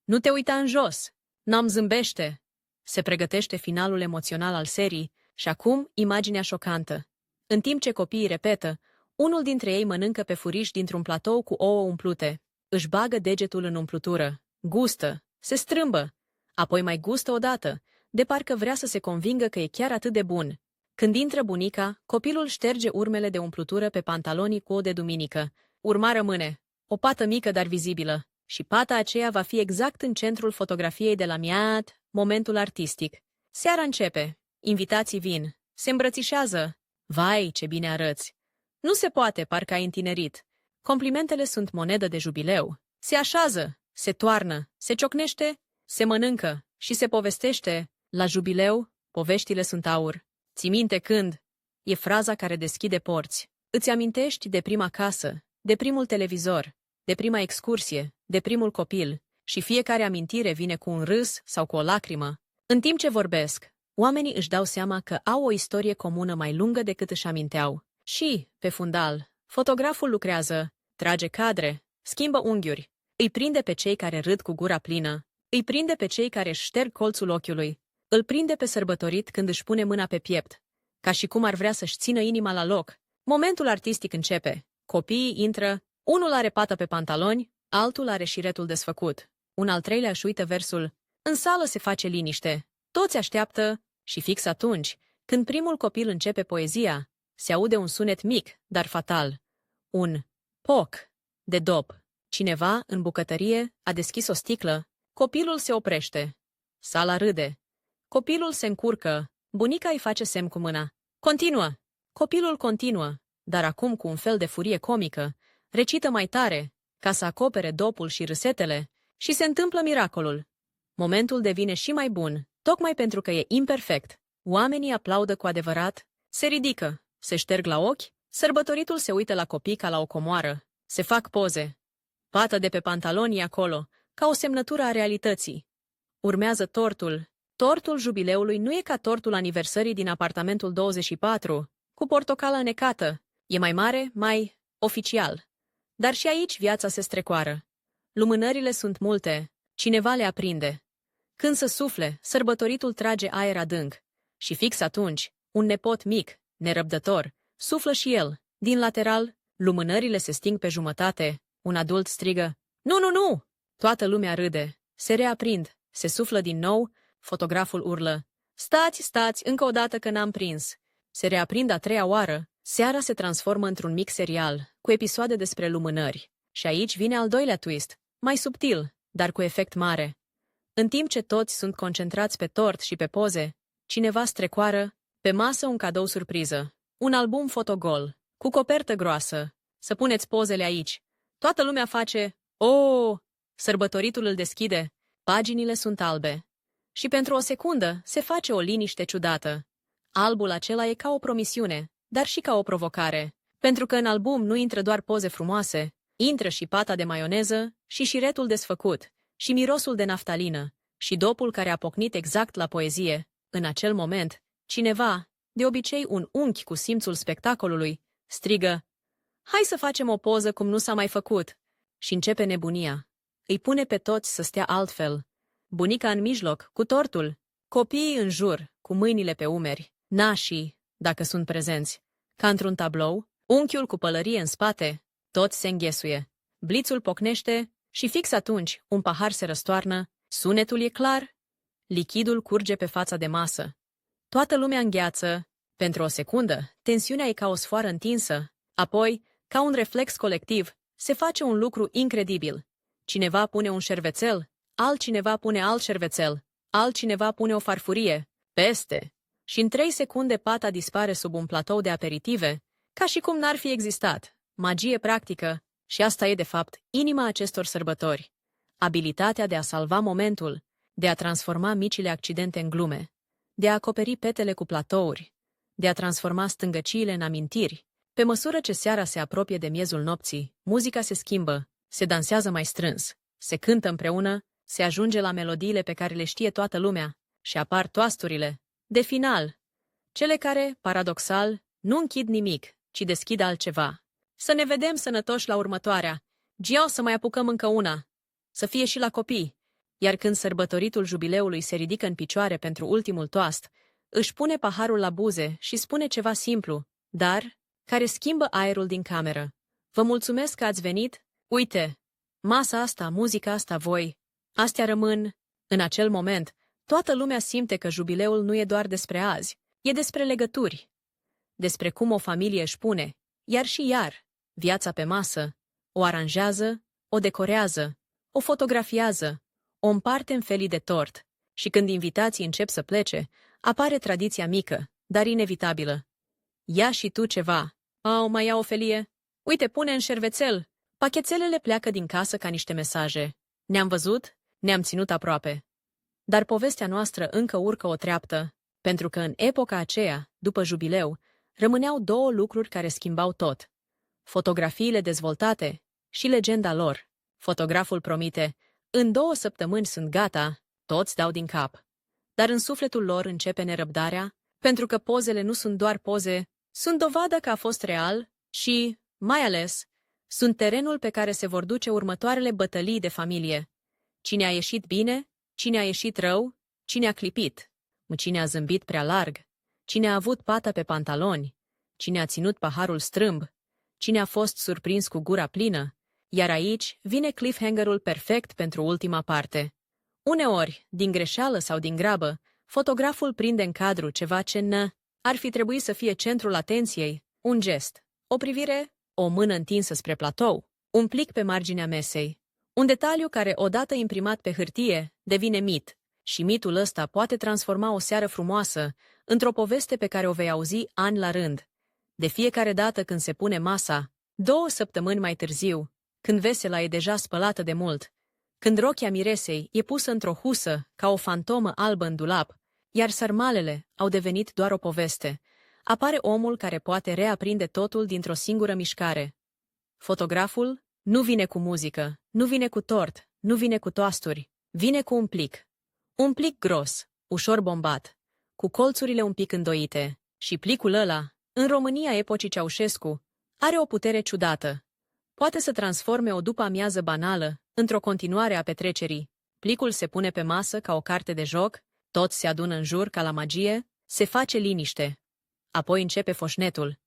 Nu te uita în jos. N-am zâmbește. Se pregătește finalul emoțional al serii și acum imaginea șocantă. În timp ce copiii repetă, unul dintre ei mănâncă pe furiș dintr-un platou cu ouă umplute. Își bagă degetul în umplutură. Gustă. Se strâmbă. Apoi mai gustă odată, de parcă vrea să se convingă că e chiar atât de bun. Când intră bunica, copilul șterge urmele de umplutură pe pantalonii cu o de duminică. Urma rămâne. O pată mică, dar vizibilă. Și pata aceea va fi exact în centrul fotografiei de la miat, momentul artistic. Seara începe. Invitații vin. Se îmbrățișează. Vai, ce bine arăți! Nu se poate, parcă ai întinerit. Complimentele sunt monedă de jubileu. Se așează, se toarnă, se ciocnește, se mănâncă și se povestește. La jubileu, poveștile sunt aur. Ți minte când? E fraza care deschide porți. Îți amintești de prima casă, de primul televizor, de prima excursie, de primul copil, și fiecare amintire vine cu un râs sau cu o lacrimă. În timp ce vorbesc, oamenii își dau seama că au o istorie comună mai lungă decât își aminteau. Și, pe fundal, fotograful lucrează, trage cadre, schimbă unghiuri, îi prinde pe cei care râd cu gura plină, îi prinde pe cei care își șterg colțul ochiului, îl prinde pe sărbătorit când își pune mâna pe piept, ca și cum ar vrea să-și țină inima la loc. Momentul artistic începe. Copiii intră, unul are pată pe pantaloni, altul are șiretul desfăcut. Un al treilea își uită versul. În sală se face liniște. Toți așteaptă și fix atunci, când primul copil începe poezia, se aude un sunet mic, dar fatal. Un poc de dop. Cineva, în bucătărie, a deschis o sticlă. Copilul se oprește. Sala râde. Copilul se încurcă. Bunica îi face semn cu mâna. Continuă! Copilul continuă, dar acum cu un fel de furie comică. Recită mai tare, ca să acopere dopul și râsetele, și se întâmplă miracolul. Momentul devine și mai bun, tocmai pentru că e imperfect. Oamenii aplaudă cu adevărat, se ridică, se șterg la ochi, sărbătoritul se uită la copii ca la o comoară, se fac poze. Pata de pe pantaloni e acolo, ca o semnătură a realității. Urmează tortul. Tortul jubileului nu e ca tortul aniversării din apartamentul 24, cu portocală necată. E mai mare, mai oficial. Dar și aici viața se strecoară. Lumânările sunt multe, cineva le aprinde. Când să sufle, sărbătoritul trage aer adânc. Și fix atunci, un nepot mic, nerăbdător, suflă și el. Din lateral, lumânările se sting pe jumătate. Un adult strigă, "Nu, nu, nu!" Toată lumea râde. Se reaprind. Se suflă din nou. Fotograful urlă, "Stați, stați, încă o dată că n-am prins." Se reaprind a treia oară. Seara se transformă într-un mic serial, cu episoade despre lumânări. Și aici vine al doilea twist, mai subtil, dar cu efect mare. În timp ce toți sunt concentrați pe tort și pe poze, cineva strecoară, pe masă un cadou surpriză, un album fotogol, cu copertă groasă. Să puneți pozele aici. Toată lumea face, "Oh!" Sărbătoritul îl deschide. Paginile sunt albe. Și pentru o secundă se face o liniște ciudată. Albul acela e ca o promisiune, dar și ca o provocare. Pentru că în album nu intră doar poze frumoase, intră și pata de maioneză, și șiretul desfăcut, și mirosul de naftalină, și dopul care a pocnit exact la poezie. În acel moment, cineva, de obicei un unchi cu simțul spectacolului, strigă, "Hai să facem o poză cum nu s-a mai făcut!" Și începe nebunia. Îi pune pe toți să stea altfel. Bunica în mijloc, cu tortul, copiii în jur, cu mâinile pe umeri, nașii, dacă sunt prezenți. Ca într-un tablou, unchiul cu pălărie în spate, toți se înghesuie. Blițul pocnește și fix atunci un pahar se răstoarnă, sunetul e clar, lichidul curge pe fața de masă. Toată lumea îngheață. Pentru o secundă, tensiunea e ca o sfoară întinsă. Apoi, ca un reflex colectiv, se face un lucru incredibil. Cineva pune un șervețel, altcineva pune alt șervețel, altcineva pune o farfurie, peste. Și în 3 secunde pata dispare sub un platou de aperitive, ca și cum n-ar fi existat. Magie practică, și asta e de fapt inima acestor sărbători. Abilitatea de a salva momentul, de a transforma micile accidente în glume, de a acoperi petele cu platouri, de a transforma stângăciile în amintiri. Pe măsură ce seara se apropie de miezul nopții, muzica se schimbă, se dansează mai strâns, se cântă împreună, se ajunge la melodiile pe care le știe toată lumea și apar toasturile de final, cele care, paradoxal, nu închid nimic, ci deschid altceva. Să ne vedem sănătoși la următoarea. Gio, să mai apucăm încă una. Să fie și la copii. Iar când sărbătoritul jubileului se ridică în picioare pentru ultimul toast, își pune paharul la buze și spune ceva simplu, dar care schimbă aerul din cameră. Vă mulțumesc că ați venit. Uite, masa asta, muzica asta, voi. Astea rămân. În acel moment, toată lumea simte că jubileul nu e doar despre azi, e despre legături. Despre cum o familie își pune, iar și iar, viața pe masă, o aranjează, o decorează, o fotografiază, o împarte în felii de tort și când invitații încep să plece, apare tradiția mică, dar inevitabilă. Ia și tu ceva. Au, mai ia o felie? Uite, pune în șervețel. Pachetelele pleacă din casă ca niște mesaje. Ne-am văzut, ne-am ținut aproape. Dar povestea noastră încă urcă o treaptă, pentru că în epoca aceea, după jubileu, rămâneau 2 lucruri care schimbau tot. Fotografiile dezvoltate și legenda lor. Fotograful promite, în 2 săptămâni sunt gata, toți dau din cap. Dar în sufletul lor începe nerăbdarea, pentru că pozele nu sunt doar poze, sunt dovada că a fost real și, mai ales, sunt terenul pe care se vor duce următoarele bătălii de familie. Cine a ieșit bine, cine a ieșit rău, cine a clipit, cine a zâmbit prea larg, cine a avut pata pe pantaloni, cine a ținut paharul strâmb, cine a fost surprins cu gura plină, iar aici vine cliffhanger-ul perfect pentru ultima parte. Uneori, din greșeală sau din grabă, fotograful prinde în cadru ceva ce ar fi trebuit să fie centrul atenției, un gest, o privire, o mână întinsă spre platou, un plic pe marginea mesei, un detaliu care, odată imprimat pe hârtie, devine mit, și mitul ăsta poate transforma o seară frumoasă într-o poveste pe care o vei auzi ani la rând. De fiecare dată când se pune masa, 2 săptămâni mai târziu, când vesela e deja spălată de mult, când rochia miresei e pusă într-o husă ca o fantomă albă în dulap, iar sarmalele au devenit doar o poveste, apare omul care poate reaprinde totul dintr-o singură mișcare. Fotograful nu vine cu muzică, nu vine cu tort, nu vine cu toasturi, vine cu un plic. Un plic gros, ușor bombat, cu colțurile un pic îndoite, și plicul ăla, în România epocii Ceaușescu, are o putere ciudată. Poate să transforme o după-amiază banală într-o continuare a petrecerii. Plicul se pune pe masă ca o carte de joc, toți se adună în jur ca la magie, se face liniște. Apoi începe foșnetul.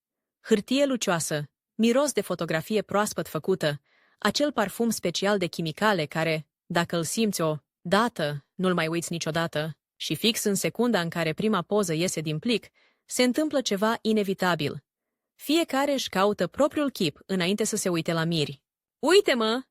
Hârtie lucioasă, miros de fotografie proaspăt făcută, acel parfum special de chimicale care, dacă îl simți o dată, nu-l mai uiți niciodată, și fix în secunda în care prima poză iese din plic, se întâmplă ceva inevitabil. Fiecare își caută propriul chip înainte să se uite la miri. Uite-mă!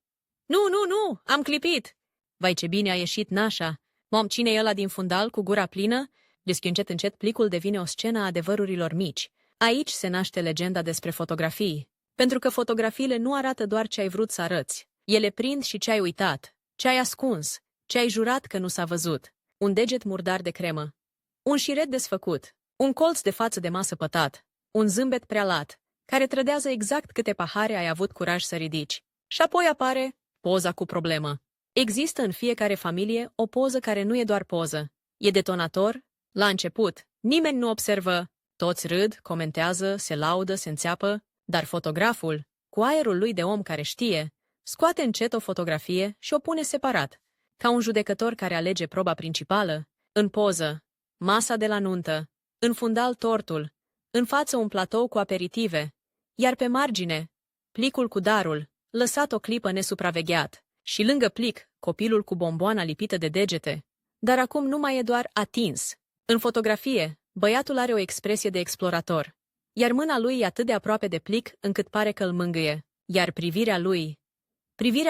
Nu, am clipit! Vai, ce bine a ieșit nașa! Mom, cine e ăla din fundal cu gura plină? Deschi încet plicul devine o scenă a adevărurilor mici. Aici se naște legenda despre fotografii. Pentru că fotografiile nu arată doar ce ai vrut să arăți. Ele prind și ce ai uitat, ce ai ascuns, ce ai jurat că nu s-a văzut. Un deget murdar de cremă, un șiret desfăcut, un colț de față de masă pătat, un zâmbet prea lat, care trădează exact câte pahare ai avut curaj să ridici. Și apoi apare poza cu problemă. Există în fiecare familie o poză care nu e doar poză. E detonator. La început, nimeni nu observă. Toți râd, comentează, se laudă, se înțeapă, dar fotograful, cu aerul lui de om care știe, scoate încet o fotografie și o pune separat, ca un judecător care alege proba principală. În poză, masa de la nuntă, în fundal tortul, în față un platou cu aperitive, iar pe margine, plicul cu darul, lăsat o clipă nesupravegheat, și lângă plic, copilul cu bomboana lipită de degete. Dar acum nu mai e doar atins. În fotografie, băiatul are o expresie de explorator, iar mâna lui e atât de aproape de plic încât pare că îl mângâie, iar privirea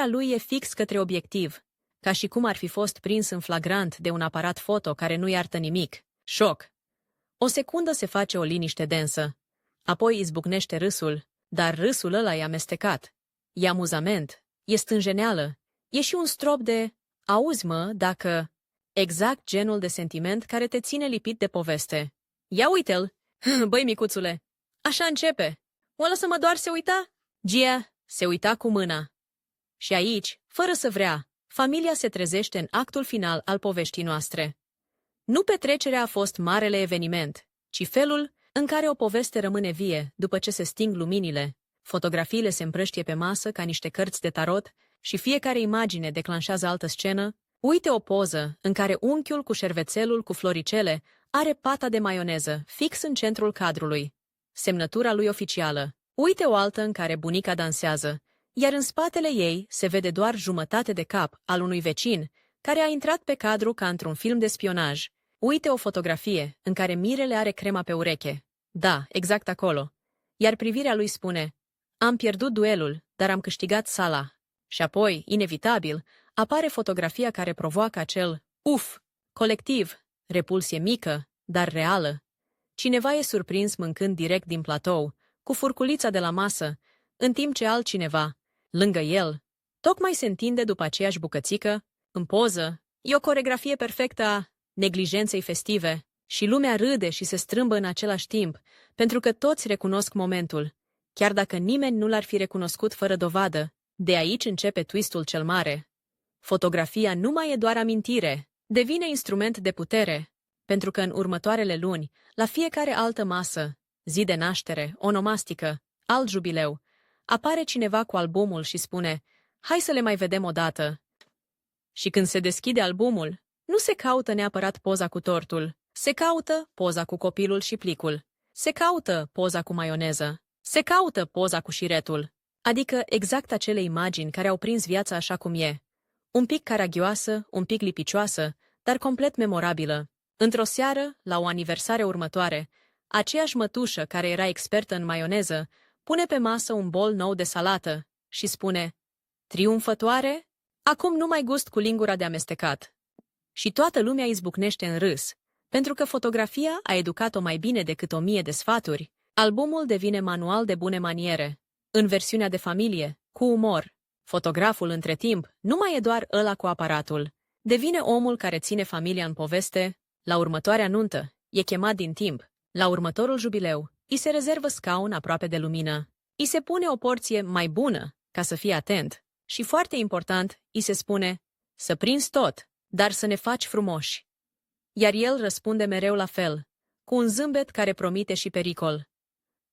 lui e fix către obiectiv, ca și cum ar fi fost prins în flagrant de un aparat foto care nu iartă nimic. Șoc! O secundă se face o liniște densă. Apoi izbucnește râsul, dar râsul ăla e amestecat. E amuzament, e stânjeneală, e și un strop de auzi mă, dacă... Exact genul de sentiment care te ține lipit de poveste. Ia uite-l! Băi, micuțule! Așa începe! O lăsă-mă doar se uita? Gia se uita cu mâna. Și aici, fără să vrea, familia se trezește în actul final al poveștii noastre. Nu petrecerea a fost marele eveniment, ci felul în care o poveste rămâne vie după ce se sting luminile. Fotografiile se împrăștie pe masă ca niște cărți de tarot și fiecare imagine declanșează altă scenă. Uite o poză în care unchiul cu șervețelul cu floricele are pata de maioneză fix în centrul cadrului, semnătura lui oficială. Uite o altă în care bunica dansează, iar în spatele ei se vede doar jumătate de cap al unui vecin care a intrat pe cadru ca într-un film de spionaj. Uite o fotografie în care mirele are crema pe ureche. Da, exact acolo. Iar privirea lui spune: am pierdut duelul, dar am câștigat sala. Și apoi, inevitabil, apare fotografia care provoacă acel uf colectiv, repulsie mică, dar reală. Cineva e surprins mâncând direct din platou, cu furculița de la masă, în timp ce altcineva, lângă el, tocmai se întinde după aceeași bucățică. În poză, e o coregrafie perfectă a neglijenței festive și lumea râde și se strâmbă în același timp, pentru că toți recunosc momentul, chiar dacă nimeni nu l-ar fi recunoscut fără dovadă. De aici începe twistul cel mare. Fotografia nu mai e doar amintire, devine instrument de putere, pentru că în următoarele luni, la fiecare altă masă, zi de naștere, onomastică, alt jubileu, apare cineva cu albumul și spune: hai să le mai vedem o dată. Și când se deschide albumul, nu se caută neapărat poza cu tortul, se caută poza cu copilul și plicul, se caută poza cu maioneză, se caută poza cu șiretul, adică exact acele imagini care au prins viața așa cum e. Un pic caragioasă, un pic lipicioasă, dar complet memorabilă. Într-o seară, la o aniversare următoare, aceeași mătușă care era expertă în maioneză pune pe masă un bol nou de salată și spune: triumfătoare? Acum nu mai gust cu lingura de amestecat. Și toată lumea izbucnește în râs, pentru că fotografia a educat-o mai bine decât 1000 de sfaturi. Albumul devine manual de bune maniere. În versiunea de familie, cu umor. Fotograful, între timp, nu mai e doar ăla cu aparatul. Devine omul care ține familia în poveste. La următoarea nuntă, e chemat din timp. La următorul jubileu, îi se rezervă scaun aproape de lumină. Îi se pune o porție mai bună, ca să fie atent. Și foarte important, îi se spune: să prinzi tot, dar să ne faci frumoși. Iar el răspunde mereu la fel, cu un zâmbet care promite și pericol.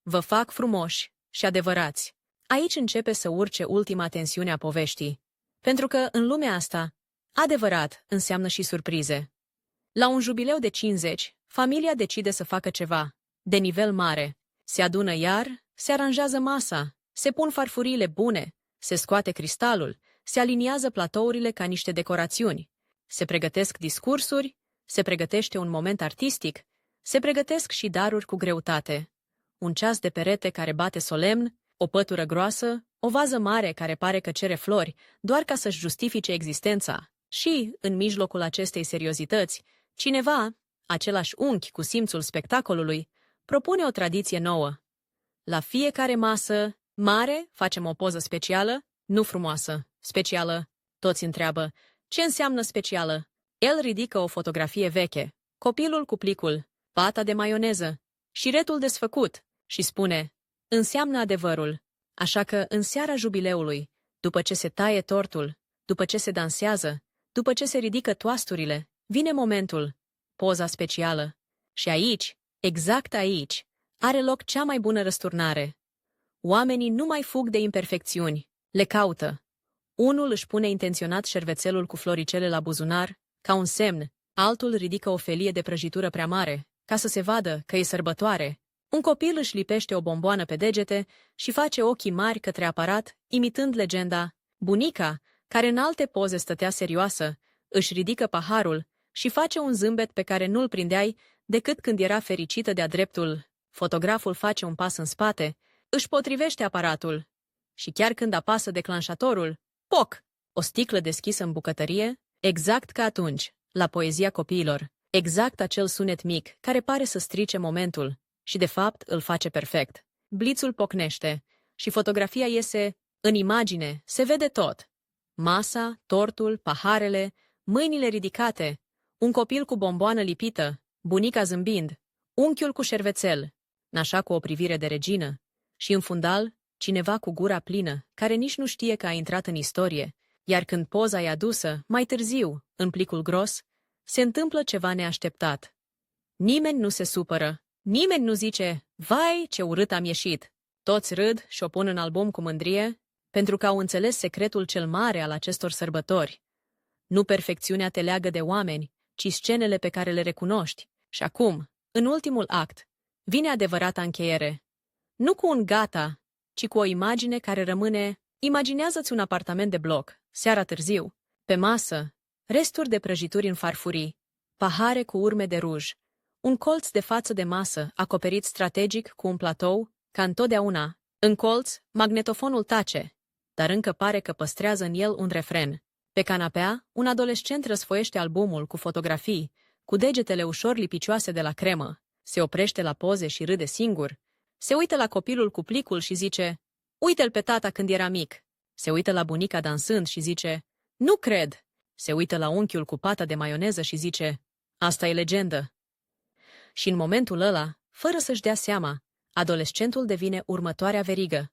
Vă fac frumoși și adevărați. Aici începe să urce ultima tensiune a poveștii. Pentru că, în lumea asta, adevărat înseamnă și surprize. La un jubileu de 50, familia decide să facă ceva. de nivel mare. Se adună iar, se aranjează masa, se pun farfuriile bune, se scoate cristalul, se aliniază platourile ca niște decorațiuni, se pregătesc discursuri, se pregătește un moment artistic, se pregătesc și daruri cu greutate. Un ceas de perete care bate solemn, o pătură groasă, o vază mare care pare că cere flori, doar ca să-și justifice existența. Și, în mijlocul acestei seriozități, cineva, același unchi cu simțul spectacolului, propune o tradiție nouă. La fiecare masă mare facem o poză specială, nu frumoasă, specială. Toți întreabă, ce înseamnă specială? El ridică o fotografie veche, copilul cu plicul, pata de maioneză, șiretul desfăcut și spune, înseamnă adevărul. Așa că în seara jubileului, după ce se taie tortul, după ce se dansează, după ce se ridică toasturile, vine momentul, poza specială. Și aici, exact aici, are loc cea mai bună răsturnare. Oamenii nu mai fug de imperfecțiuni, le caută. Unul își pune intenționat șervețelul cu floricele la buzunar, ca un semn, altul ridică o felie de prăjitură prea mare, ca să se vadă că e sărbătoare. Un copil își lipește o bomboană pe degete și face ochii mari către aparat, imitând legenda. Bunica, care în alte poze stătea serioasă, își ridică paharul și face un zâmbet pe care nu-l prindeai decât când era fericită de-a dreptul. Fotograful face un pas în spate, își potrivește aparatul. Și chiar când apasă declanșatorul, poc! O sticlă deschisă în bucătărie, exact ca atunci, la poezia copiilor, exact acel sunet mic care pare să strice momentul și de fapt îl face perfect. Blițul pocnește și fotografia iese în imagine, se vede tot. Masa, tortul, paharele, mâinile ridicate, un copil cu bomboană lipită, bunica zâmbind, unchiul cu șervețel, nașa cu o privire de regină și în fundal cineva cu gura plină, care nici nu știe că a intrat în istorie, iar când poza e adusă, mai târziu, în plicul gros, se întâmplă ceva neașteptat. Nimeni nu se supără, nimeni nu zice, vai, ce urât am ieșit. Toți râd și o pun în album cu mândrie, pentru că au înțeles secretul cel mare al acestor sărbători. Nu perfecțiunea te leagă de oameni, ci scenele pe care le recunoști. Și acum, în ultimul act, vine adevărata încheiere. Nu cu un gata, ci cu o imagine care rămâne. Imaginează-ți un apartament de bloc, seara târziu, pe masă, resturi de prăjituri în farfurii, pahare cu urme de ruj, un colț de față de masă acoperit strategic cu un platou, ca întotdeauna. În colț, magnetofonul tace, dar încă pare că păstrează în el un refren. Pe canapea, un adolescent răsfoiește albumul cu fotografii, cu degetele ușor lipicioase de la cremă, se oprește la poze și râde singur, se uită la copilul cu plicul și zice, uite-l pe tata când era mic. Se uită la bunica dansând și zice, nu cred. Se uită la unchiul cu pata de maioneză și zice, asta e legendă. Și în momentul ăla, fără să-și dea seama, adolescentul devine următoarea verigă.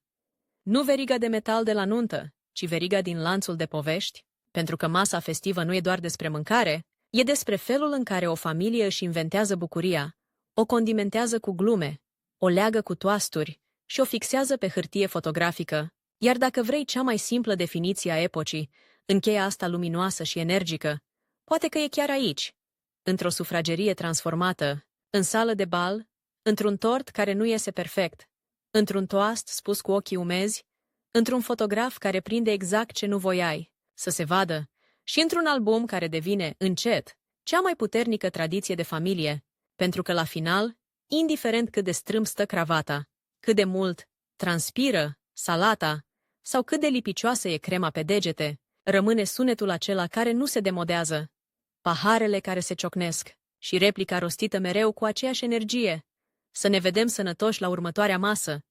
Nu veriga de metal de la nuntă, ci veriga din lanțul de povești, pentru că masa festivă nu e doar despre mâncare, e despre felul în care o familie își inventează bucuria, o condimentează cu glume, o leagă cu toasturi și o fixează pe hârtie fotografică. Iar dacă vrei cea mai simplă definiție a epocii, încheia asta luminoasă și energică, poate că e chiar aici, într-o sufragerie transformată, în sală de bal, într-un tort care nu iese perfect, într-un toast spus cu ochii umezi, într-un fotograf care prinde exact ce nu voiai să se vadă și într-un album care devine, încet, cea mai puternică tradiție de familie, pentru că la final, indiferent cât de strâmb stă cravata, cât de mult transpiră salata sau cât de lipicioasă e crema pe degete, rămâne sunetul acela care nu se demodează, paharele care se ciocnesc și replica rostită mereu cu aceeași energie. Să ne vedem sănătoși la următoarea masă,